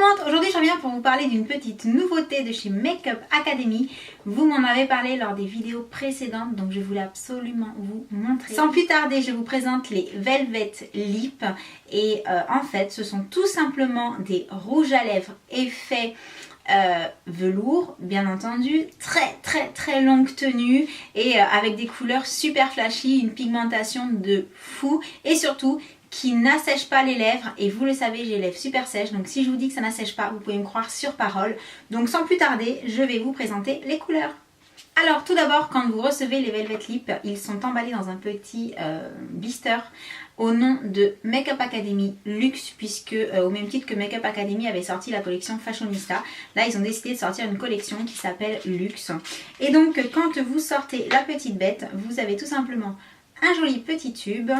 monde, aujourd'hui je reviens pour vous parler d'une petite nouveauté de chez Makeup Academy. Vous m'en avez parlé lors des vidéos précédentes, donc je voulais absolument vous montrer. Sans plus tarder, je vous présente les Velvet Lip. Et en fait, ce sont tout simplement des rouges à lèvres effet velours, bien entendu, très longue tenue et avec des couleurs super flashy, une pigmentation de fou et surtout qui n'assèche pas les lèvres. Et vous le savez, j'ai les lèvres super sèches, donc si je vous dis que ça n'assèche pas, vous pouvez me croire sur parole. Donc sans plus tarder, je vais vous présenter les couleurs. Alors tout d'abord, quand vous recevez les Velvet Lip, ils sont emballés dans un petit blister au nom de Makeup Academy Luxe, puisque au même titre que Makeup Academy avait sorti la collection Fashionista, là ils ont décidé de sortir une collection qui s'appelle Luxe. Et donc quand vous sortez la petite bête, vous avez tout simplement un joli petit tube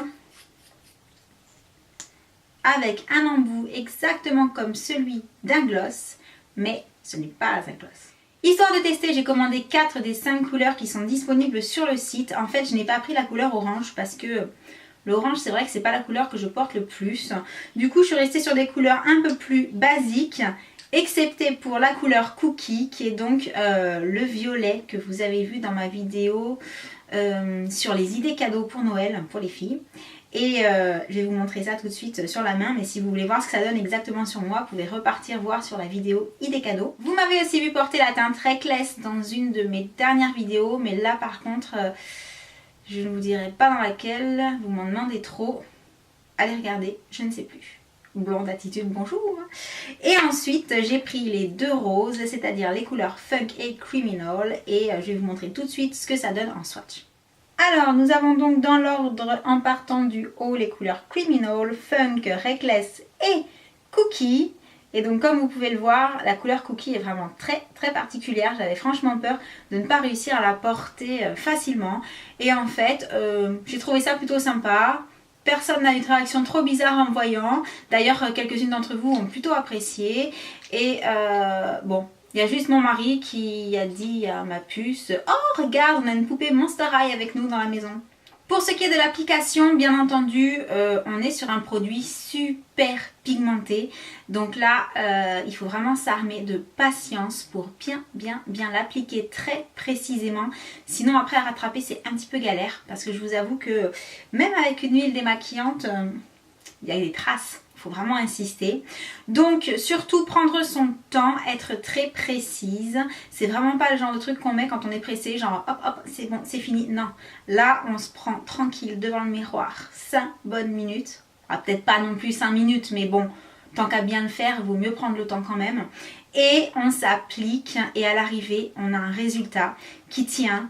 avec un embout exactement comme celui d'un gloss, mais ce n'est pas un gloss. Histoire de tester, j'ai commandé 4 des 5 couleurs qui sont disponibles sur le site. En fait, je n'ai pas pris la couleur orange parce que l'orange, c'est vrai que c'est pas la couleur que je porte le plus. Du coup, je suis restée sur des couleurs un peu plus basiques, excepté pour la couleur Cookie, qui est donc le violet que vous avez vu dans ma vidéo sur les idées cadeaux pour Noël pour les filles. Et je vais vous montrer ça tout de suite sur la main, mais si vous voulez voir ce que ça donne exactement sur moi, vous pouvez repartir voir sur la vidéo idée cadeau. Vous m'avez aussi vu porter la teinte Reckless dans une de mes dernières vidéos, mais là par contre, je ne vous dirai pas dans laquelle, vous m'en demandez trop. Allez regarder, je ne sais plus. Blonde attitude, bonjour. Et ensuite, j'ai pris les 2 roses, c'est-à-dire les couleurs Funk et Criminal, et je vais vous montrer tout de suite ce que ça donne en swatch. Alors, nous avons donc dans l'ordre, en partant du haut, les couleurs Criminal, Funk, Reckless et Cookie. Et donc, comme vous pouvez le voir, la couleur Cookie est vraiment très particulière. J'avais franchement peur de ne pas réussir à la porter facilement. Et en fait, j'ai trouvé ça plutôt sympa. Personne n'a une réaction trop bizarre en me voyant. D'ailleurs, quelques-unes d'entre vous ont plutôt apprécié. Et bon... Il y a juste mon mari qui a dit à ma puce « Oh, regarde, on a une poupée Monster High avec nous dans la maison ». Pour ce qui est de l'application, bien entendu, on est sur un produit super pigmenté. Donc là, il faut vraiment s'armer de patience pour bien l'appliquer très précisément. Sinon, après à rattraper, c'est un petit peu galère. Parce que je vous avoue que même avec une huile démaquillante, il y a des traces. Il faut vraiment insister. Donc surtout prendre son temps, être très précise. C'est vraiment pas le genre de truc qu'on met quand on est pressé, genre hop hop c'est bon, c'est fini. Non, là on se prend tranquille devant le miroir 5 bonnes minutes. Ah, peut-être pas non plus 5 minutes, mais bon, tant qu'à bien le faire, il vaut mieux prendre le temps quand même. Et on s'applique et à l'arrivée, on a un résultat qui tient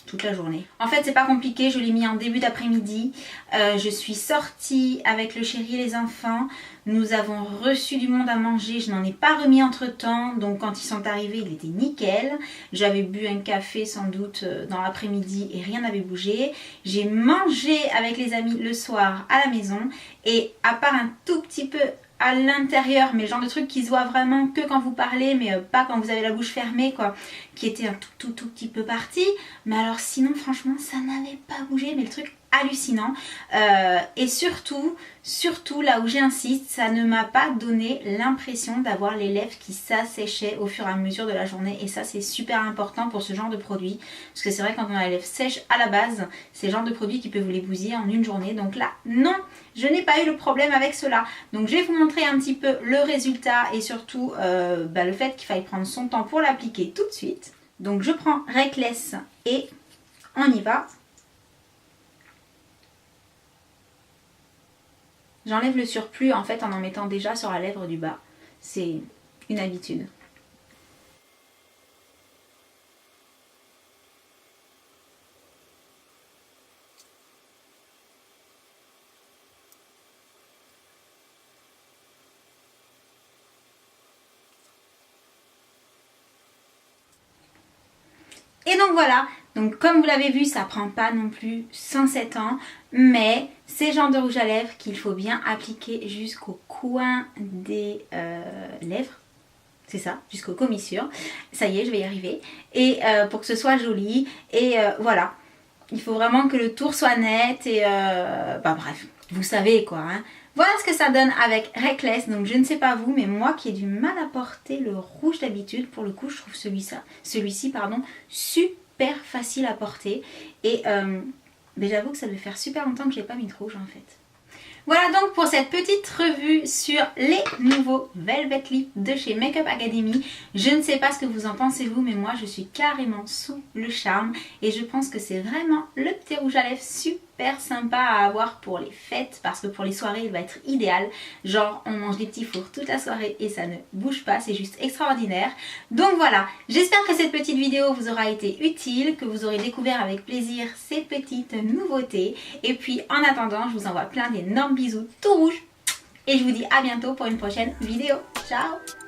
toute la journée. En fait, c'est pas compliqué, je l'ai mis en début d'après-midi. Je suis sortie avec le chéri et les enfants. Nous avons reçu du monde à manger. Je n'en ai pas remis entre temps. Donc quand ils sont arrivés, il était nickel. J'avais bu un café sans doute dans l'après-midi et rien n'avait bougé. J'ai mangé avec les amis le soir à la maison. Et à part un tout petit peu à l'intérieur, mais le genre de truc qui se voit vraiment que quand vous parlez, mais pas quand vous avez la bouche fermée, quoi, qui était un tout petit peu parti. Mais alors sinon, franchement, ça n'avait pas bougé, mais le truc hallucinant. Et surtout, là où j'insiste, ça ne m'a pas donné l'impression d'avoir les lèvres qui s'asséchaient au fur et à mesure de la journée. Et ça, c'est super important pour ce genre de produit. Parce que c'est vrai, quand on a les lèvres sèches à la base, c'est le genre de produit qui peut vous les bousiller en une journée. Donc là, non, je n'ai pas eu le problème avec cela. Donc je vais vous montrer un petit peu le résultat et surtout le fait qu'il faille prendre son temps pour l'appliquer tout de suite. Donc je prends Reckless et on y va. J'enlève le surplus en fait en mettant déjà sur la lèvre du bas. C'est une habitude. Et donc voilà, donc comme vous l'avez vu, ça prend pas non plus 107 ans, mais c'est le genre de rouge à lèvres qu'il faut bien appliquer jusqu'au coin des lèvres. C'est ça, jusqu'aux commissures. Ça y est, je vais y arriver. Et pour que ce soit joli. Et voilà, il faut vraiment que le tour soit net. Et bref, vous savez quoi. Hein. Voilà ce que ça donne avec Reckless. Donc je ne sais pas vous, mais moi qui ai du mal à porter le rouge d'habitude, pour le coup je trouve celui-ci super facile à porter. Et mais j'avoue que ça devait faire super longtemps que je n'ai pas mis de rouge en fait. Voilà donc pour cette petite revue sur les nouveaux Velvet Lip de chez Makeup Academy. Je ne sais pas ce que vous en pensez vous, mais moi je suis carrément sous le charme. Et je pense que c'est vraiment le petit rouge à lèvres super sympa à avoir pour les fêtes. Parce que pour les soirées il va être idéal. Genre on mange des petits fours toute la soirée et ça ne bouge pas, c'est juste extraordinaire. Donc voilà, j'espère que cette petite vidéo vous aura été utile, que vous aurez découvert avec plaisir ces petites nouveautés. Et puis en attendant, je vous envoie plein d'énormes bisous tout rouges et je vous dis à bientôt pour une prochaine vidéo. Ciao!